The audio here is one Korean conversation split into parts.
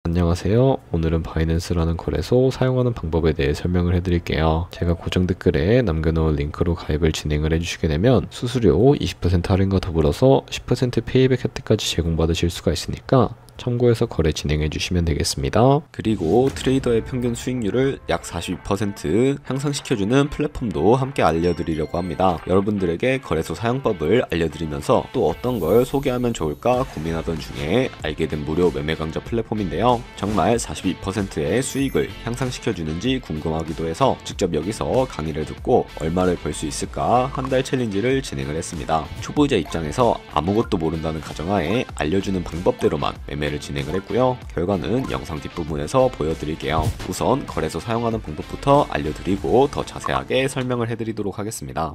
안녕하세요. 오늘은 바이낸스라는 거래소 사용하는 방법에 대해 설명을 해드릴게요. 제가 고정 댓글에 남겨놓은 링크로 가입을 진행을 해주시게 되면 수수료 20% 할인과 더불어서 10% 페이백 혜택까지 제공받으실 수가 있으니까 참고해서 거래 진행해 주시면 되겠습니다. 그리고 트레이더의 평균 수익률을 약 42% 향상시켜주는 플랫폼도 함께 알려드리려고 합니다. 여러분들에게 거래소 사용법을 알려드리면서 또 어떤 걸 소개하면 좋을까 고민하던 중에 알게 된 무료 매매 강좌 플랫폼인데요. 정말 42%의 수익을 향상시켜주는지 궁금하기도 해서 직접 여기서 강의를 듣고 얼마를 벌 수 있을까 한 달 챌린지를 진행을 했습니다. 초보자 입장에서 아무것도 모른다는 가정하에 알려주는 방법대로만 매매를 진행을 했고요. 결과는 영상 뒷부분에서 보여드릴게요. 우선 거래소 사용하는 방법부터 알려드리고 더 자세하게 설명을 해드리도록 하겠습니다.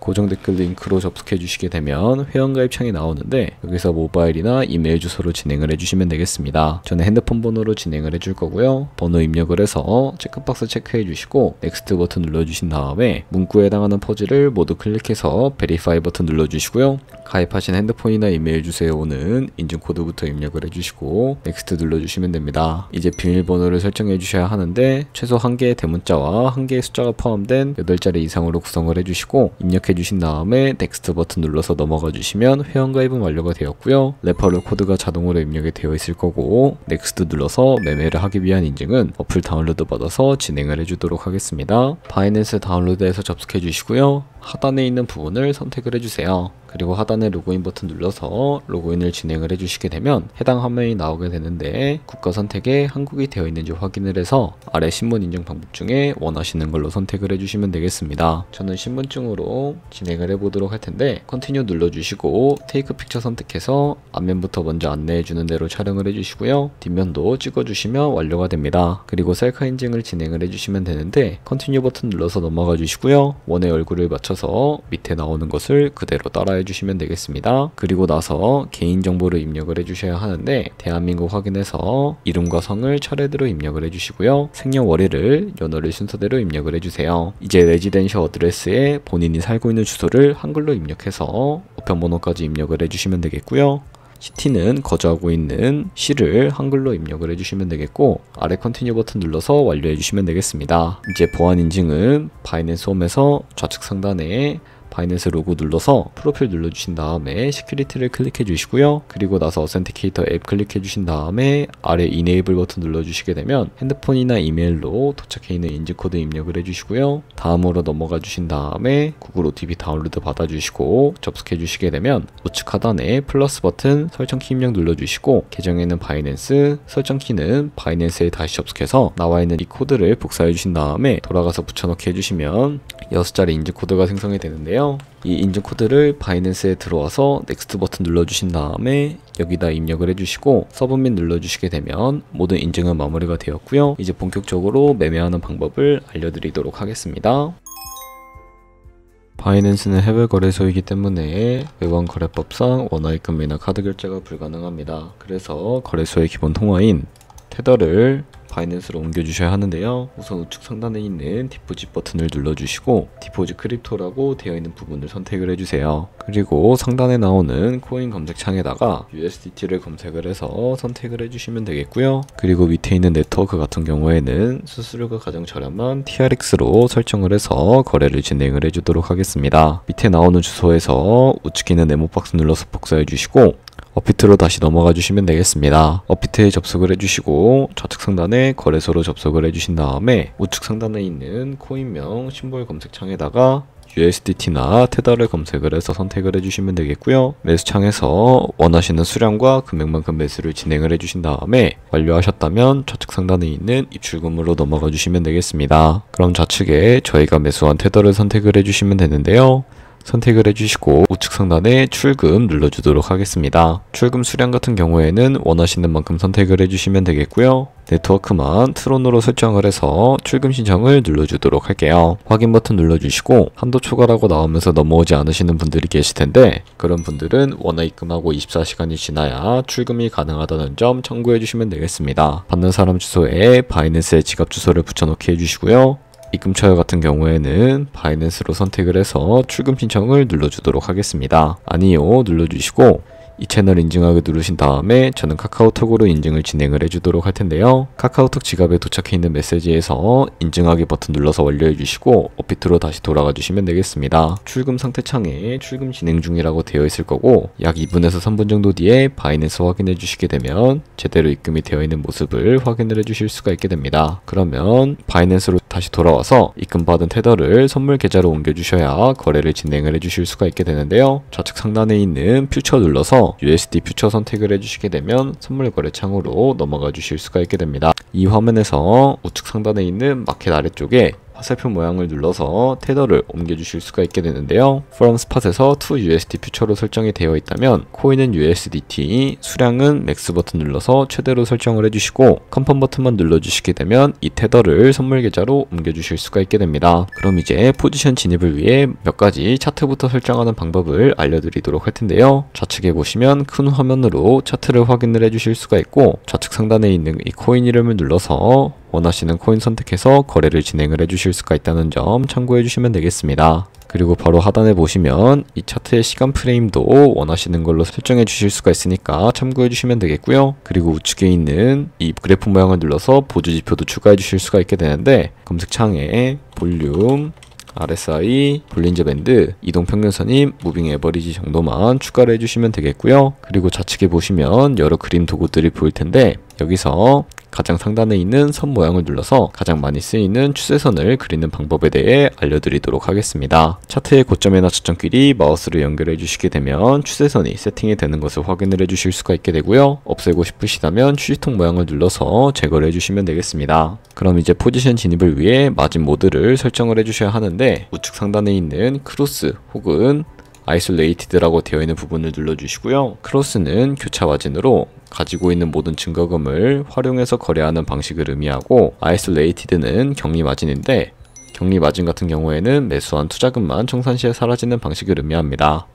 고정 댓글 링크로 접속해 주시게 되면 회원가입 창이 나오는데 여기서 모바일이나 이메일 주소로 진행을 해주시면 되겠습니다. 저는 핸드폰 번호로 진행을 해줄 거고요. 번호 입력을 해서 체크박스 체크해 주시고 넥스트 버튼 눌러주신 다음에 문구에 해당하는 퍼즐을 모두 클릭해서 베리파이 버튼 눌러주시고요. 가입하신 핸드폰이나 이메일 주소에 오는 인증코드부터 입력을 해주시고 넥스트 눌러주시면 됩니다. 이제 비밀번호를 설정해 주셔야 하는데 최소 1개의 대문자와 1개의 숫자가 포함된 8자리 이상으로 구성을 해주시고 입력해 주신 다음에 넥스트 버튼 눌러서 넘어가 주시면 회원가입은 완료가 되었고요. 레퍼럴 코드가 자동으로 입력이 되어 있을 거고 넥스트 눌러서 매매를 하기 위한 인증은 어플 다운로드 받아서 진행을 해주도록 하겠습니다. 바이낸스 다운로드에서 접속해 주시고요. 하단에 있는 부분을 선택을 해주세요. 그리고 하단에 로그인 버튼 눌러서 로그인을 진행을 해주시게 되면 해당 화면이 나오게 되는데 국가 선택에 한국이 되어 있는지 확인을 해서 아래 신분 인증 방법 중에 원하시는 걸로 선택을 해주시면 되겠습니다. 저는 신분증으로 진행을 해보도록 할 텐데 컨티뉴 눌러주시고 테이크 픽처 선택해서 앞면부터 먼저 안내해주는 대로 촬영을 해주시고요. 뒷면도 찍어주시면 완료가 됩니다. 그리고 셀카 인증을 진행을 해주시면 되는데 컨티뉴 버튼 눌러서 넘어가 주시고요. 원의 얼굴을 맞춰서 밑에 나오는 것을 그대로 따라 해주시면 되겠습니다. 그리고 나서 개인정보를 입력을 해주셔야 하는데 대한민국 확인해서 이름과 성을 차례대로 입력을 해주시고요. 생년월일을 연월일 순서대로 입력을 해주세요. 이제 레지던셜 어드레스에 본인이 살고 있는 주소를 한글로 입력해서 우편번호까지 입력을 해주시면 되겠고요. 시티는 거주하고 있는 시를 한글로 입력을 해주시면 되겠고 아래 컨티뉴 버튼 눌러서 완료해 주시면 되겠습니다. 이제 보안 인증은 바이낸스 홈에서 좌측 상단에 바이낸스 로고 눌러서 프로필 눌러주신 다음에 시큐리티를 클릭해 주시고요. 그리고 나서 어센티케이터 앱 클릭해 주신 다음에 아래 이네이블 버튼 눌러주시게 되면 핸드폰이나 이메일로 도착해 있는 인증코드 입력을 해주시고요. 다음으로 넘어가 주신 다음에 구글 OTP 다운로드 받아주시고 접속해 주시게 되면 우측 하단에 플러스 버튼 설정키 입력 눌러주시고 계정에는 바이낸스, 설정키는 바이낸스에 다시 접속해서 나와 있는 이 코드를 복사해 주신 다음에 돌아가서 붙여넣기 해주시면 6자리 인증코드가 생성이 되는데요. 이 인증코드를 바이낸스에 들어와서 넥스트 버튼 눌러주신 다음에 여기다 입력을 해주시고 서브밋 눌러주시게 되면 모든 인증은 마무리가 되었고요. 이제 본격적으로 매매하는 방법을 알려드리도록 하겠습니다. 바이낸스는 해외 거래소이기 때문에 외환 거래법상 원화입금이나 카드 결제가 불가능합니다. 그래서 거래소의 기본 통화인 테더를 바이낸스로 옮겨주셔야 하는데요. 우선 우측 상단에 있는 디포짓 버튼을 눌러주시고 디포짓 크립토라고 되어 있는 부분을 선택을 해주세요. 그리고 상단에 나오는 코인 검색창에다가 USDT를 검색을 해서 선택을 해주시면 되겠고요. 그리고 밑에 있는 네트워크 같은 경우에는 수수료가 가장 저렴한 TRX로 설정을 해서 거래를 진행을 해주도록 하겠습니다. 밑에 나오는 주소에서 우측에 있는 네모박스 눌러서 복사해 주시고 업비트로 다시 넘어가 주시면 되겠습니다. 업비트에 접속을 해주시고 좌측 상단에 거래소로 접속을 해주신 다음에 우측 상단에 있는 코인명 심볼 검색창에다가 USDT나 테더를 검색을 해서 선택을 해주시면 되겠고요. 매수창에서 원하시는 수량과 금액만큼 매수를 진행을 해주신 다음에 완료하셨다면 좌측 상단에 있는 입출금으로 넘어가 주시면 되겠습니다. 그럼 좌측에 저희가 매수한 테더를 선택을 해주시면 되는데요. 선택을 해주시고 우측 상단에 출금 눌러주도록 하겠습니다. 출금 수량 같은 경우에는 원하시는 만큼 선택을 해주시면 되겠고요. 네트워크만 트론으로 설정을 해서 출금 신청을 눌러주도록 할게요. 확인 버튼 눌러주시고 한도 초과라고 나오면서 넘어오지 않으시는 분들이 계실 텐데 그런 분들은 원화 입금하고 24시간이 지나야 출금이 가능하다는 점 참고해 주시면 되겠습니다. 받는 사람 주소에 바이낸스의 지갑 주소를 붙여넣기 해주시고요. 입금 처여 같은 경우에는 바이낸스로 선택을 해서 출금 신청을 눌러주도록 하겠습니다. 아니요 눌러주시고 이 채널 인증하기 누르신 다음에 저는 카카오톡으로 인증을 진행을 해주도록 할 텐데요. 카카오톡 지갑에 도착해 있는 메시지에서 인증하기 버튼 눌러서 완료해 주시고 업비트로 다시 돌아가 주시면 되겠습니다. 출금 상태 창에 출금 진행 중이라고 되어 있을 거고 약 2분에서 3분 정도 뒤에 바이낸스 확인해 주시게 되면 제대로 입금이 되어 있는 모습을 확인을 해 주실 수가 있게 됩니다. 그러면 바이낸스로 다시 돌아와서 입금받은 테더를 선물 계좌로 옮겨 주셔야 거래를 진행을 해 주실 수가 있게 되는데요. 좌측 상단에 있는 퓨처 눌러서 USD 퓨처 선택을 해 주시게 되면 선물 거래 창으로 넘어가 주실 수가 있게 됩니다. 이 화면에서 우측 상단에 있는 마켓 아래쪽에 화살표 모양을 눌러서 테더를 옮겨주실 수가 있게 되는데요. From Spot에서 to USD 퓨처로 설정이 되어 있다면 코인은 USDT, 수량은 맥스 버튼 눌러서 최대로 설정을 해주시고 컨펌 버튼만 눌러주시게 되면 이 테더를 선물 계좌로 옮겨주실 수가 있게 됩니다. 그럼 이제 포지션 진입을 위해 몇 가지 차트부터 설정하는 방법을 알려드리도록 할 텐데요. 좌측에 보시면 큰 화면으로 차트를 확인을 해주실 수가 있고 좌측 상단에 있는 이 코인 이름을 눌러서 원하시는 코인 선택해서 거래를 진행을 해주실 수가 있다는 점 참고해 주시면 되겠습니다. 그리고 바로 하단에 보시면 이 차트의 시간 프레임도 원하시는 걸로 설정해 주실 수가 있으니까 참고해 주시면 되겠고요. 그리고 우측에 있는 이 그래프 모양을 눌러서 보조 지표도 추가해 주실 수가 있게 되는데 검색창에 볼륨, RSI, 볼린저 밴드, 이동 평균선임, 무빙 에버리지 정도만 추가를 해주시면 되겠고요. 그리고 좌측에 보시면 여러 그림 도구들이 보일 텐데 여기서 가장 상단에 있는 선 모양을 눌러서 가장 많이 쓰이는 추세선을 그리는 방법에 대해 알려드리도록 하겠습니다. 차트의 고점이나 저점끼리 마우스로 연결해 주시게 되면 추세선이 세팅이 되는 것을 확인을 해 주실 수가 있게 되고요. 없애고 싶으시다면 휴지통 모양을 눌러서 제거를 해주시면 되겠습니다. 그럼 이제 포지션 진입을 위해 마진 모드를 설정을 해주셔야 하는데 우측 상단에 있는 크로스 혹은 아이솔레이티드라고 되어 있는 부분을 눌러주시고요. 크로스는 교차 마진으로 가지고 있는 모든 증거금을 활용해서 거래하는 방식을 의미하고 아이솔레이티드는 격리 마진인데 격리 마진 같은 경우에는 매수한 투자금만 청산 시에 사라지는 방식을 의미합니다.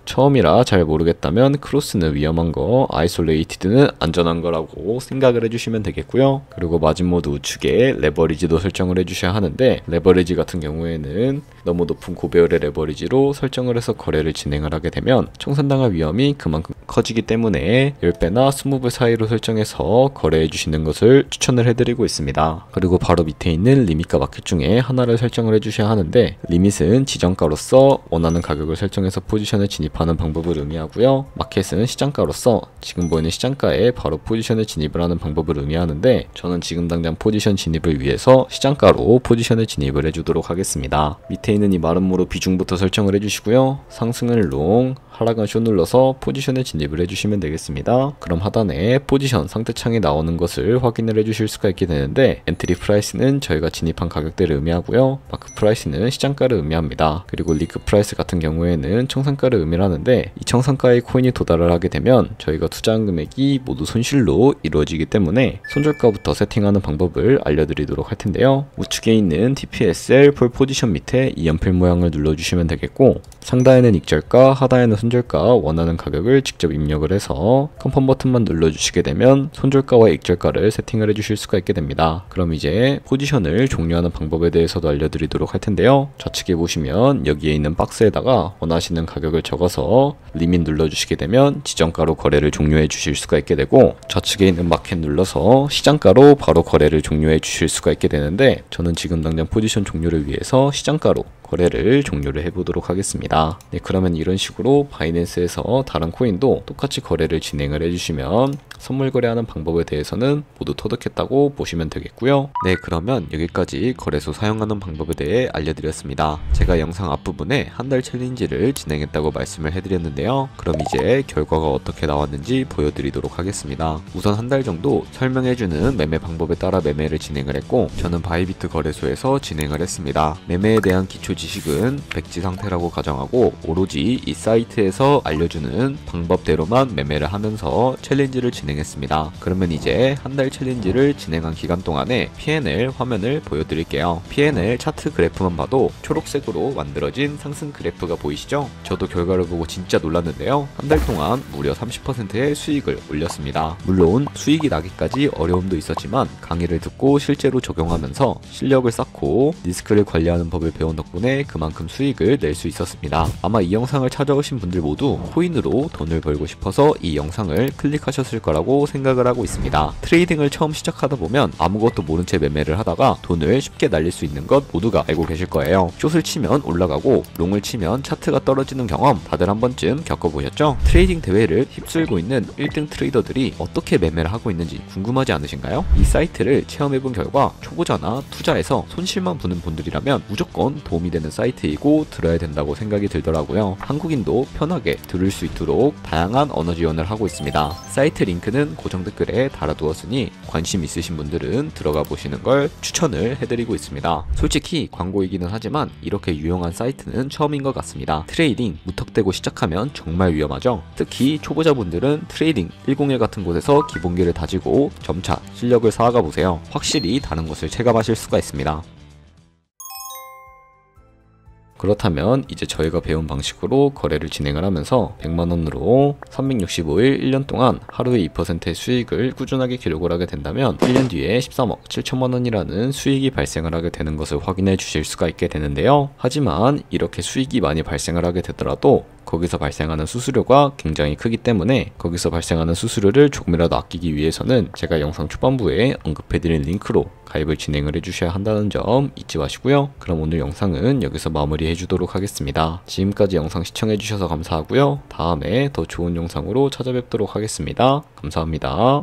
처음이라 잘 모르겠다면 크로스는 위험한 거, 아이솔레이티드는 안전한 거라고 생각을 해주시면 되겠고요. 그리고 마진 모드 우측에 레버리지도 설정을 해주셔야 하는데 레버리지 같은 경우에는 너무 높은 고배율의 레버리지로 설정을 해서 거래를 진행을 하게 되면 청산당할 위험이 그만큼 커지기 때문에 10배나 20배 사이로 설정해서 거래해 주시는 것을 추천을 해드리고 있습니다. 그리고 바로 밑에 있는 리밋과 마켓 중에 하나를 설정을 해주셔야 하는데 리밋은 지정가로서 원하는 가격을 설정해서 포지션을 진입하는 방법을 의미하고요. 마켓은 시장가로서 지금 보이는 시장가에 바로 포지션을 진입을 하는 방법을 의미하는데 저는 지금 당장 포지션 진입을 위해서 시장가로 포지션을 진입을 해주도록 하겠습니다. 밑에 있는 이 마름모로 비중부터 설정을 해주시고요. 상승은 롱, 하락은 숏 눌러서 포지션에 진입을 해주시면 되겠습니다. 그럼 하단에 포지션 상태창이 나오는 것을 확인을 해주실 수가 있게 되는데 엔트리 프라이스는 저희가 진입한 가격대를 의미하고요. 마크 프라이스는 시장가를 의미합니다. 그리고 리크 프라이스 같은 경우에는 청산가를 의미하는데 이 청산가에 코인이 도달을 하게 되면 저희가 투자한 금액이 모두 손실로 이루어지기 때문에 손절가부터 세팅하는 방법을 알려드리도록 할 텐데요. 우측에 있는 TPSL 폴 포지션 밑에 이 연필 모양을 눌러주시면 되겠고 상단에는 익절가, 하단에는 손절가 원하는 가격을 직접 입력을 해서 컨펌 버튼만 눌러주시게 되면 손절가와 익절가를 세팅을 해주실 수가 있게 됩니다. 그럼 이제 포지션을 종료하는 방법에 대해서도 알려드리도록 할 텐데요. 좌측에 보시면 여기에 있는 박스에다가 원하시는 가격을 적어서 리밋 눌러주시게 되면 지정가로 거래를 종료해 주실 수가 있게 되고 좌측에 있는 마켓 눌러서 시장가로 바로 거래를 종료해 주실 수가 있게 되는데 저는 지금 당장 포지션 종료를 위해서 시장가로 거래를 종료를 해보도록 하겠습니다. 네, 그러면 이런 식으로 바이낸스에서 다른 코인도 똑같이 거래를 진행을 해주시면 선물 거래하는 방법에 대해서는 모두 터득했다고 보시면 되겠고요. 네, 그러면 여기까지 거래소 사용하는 방법에 대해 알려드렸습니다. 제가 영상 앞부분에 한 달 챌린지를 진행했다고 말씀을 해드렸는데요. 그럼 이제 결과가 어떻게 나왔는지 보여드리도록 하겠습니다. 우선 한 달 정도 설명해주는 매매 방법에 따라 매매를 진행을 했고 저는 바이비트 거래소에서 진행을 했습니다. 매매에 대한 기초 지식은 백지 상태라고 가정하고 오로지 이 사이트에서 알려주는 방법대로만 매매를 하면서 챌린지를 진행했습니다. 그러면 이제 한 달 챌린지를 진행한 기간 동안에 P&L 화면을 보여드릴게요. P&L 차트 그래프만 봐도 초록색으로 만들어진 상승 그래프가 보이시죠? 저도 결과를 보고 보고 진짜 놀랐는데요. 한 달 동안 무려 30%의 수익을 올렸습니다. 물론 수익이 나기까지 어려움도 있었지만 강의를 듣고 실제로 적용하면서 실력을 쌓고 리스크를 관리하는 법을 배운 덕분에 그만큼 수익을 낼 수 있었습니다. 아마 이 영상을 찾아오신 분들 모두 코인으로 돈을 벌고 싶어서 이 영상을 클릭하셨을 거라고 생각을 하고 있습니다. 트레이딩을 처음 시작하다 보면 아무것도 모른 채 매매를 하다가 돈을 쉽게 날릴 수 있는 것 모두가 알고 계실 거예요. 숏을 치면 올라가고 롱을 치면 차트가 떨어지는 경험 다들 한 번쯤 겪어보셨죠? 트레이딩 대회를 휩쓸고 있는 1등 트레이더들이 어떻게 매매를 하고 있는지 궁금하지 않으신가요? 이 사이트를 체험해본 결과 초보자나 투자에서 손실만 보는 분들이라면 무조건 도움이 되는 사이트이고 들어야 된다고 생각이 들더라고요. 한국인도 편하게 들을 수 있도록 다양한 언어 지원을 하고 있습니다. 사이트 링크는 고정 댓글에 달아두었으니 관심 있으신 분들은 들어가 보시는 걸 추천을 해드리고 있습니다. 솔직히 광고이기는 하지만 이렇게 유용한 사이트는 처음인 것 같습니다. 트레이딩 무턱대고 시작하면 정말 위험하죠. 특히 초보자분들은 트레이딩 101 같은 곳에서 기본기를 다지고 점차 실력을 쌓아가 보세요. 확실히 다른 것을 체감하실 수가 있습니다. 그렇다면 이제 저희가 배운 방식으로 거래를 진행을 하면서 100만원으로 365일 1년 동안 하루에 2%의 수익을 꾸준하게 기록을 하게 된다면 1년 뒤에 13억 7천만원이라는 수익이 발생을 하게 되는 것을 확인해 주실 수가 있게 되는데요. 하지만 이렇게 수익이 많이 발생을 하게 되더라도 거기서 발생하는 수수료가 굉장히 크기 때문에 거기서 발생하는 수수료를 조금이라도 아끼기 위해서는 제가 영상 초반부에 언급해드린 링크로 가입을 진행을 해주셔야 한다는 점 잊지 마시고요. 그럼 오늘 영상은 여기서 마무리해 주도록 하겠습니다. 지금까지 영상 시청해주셔서 감사하고요. 다음에 더 좋은 영상으로 찾아뵙도록 하겠습니다. 감사합니다.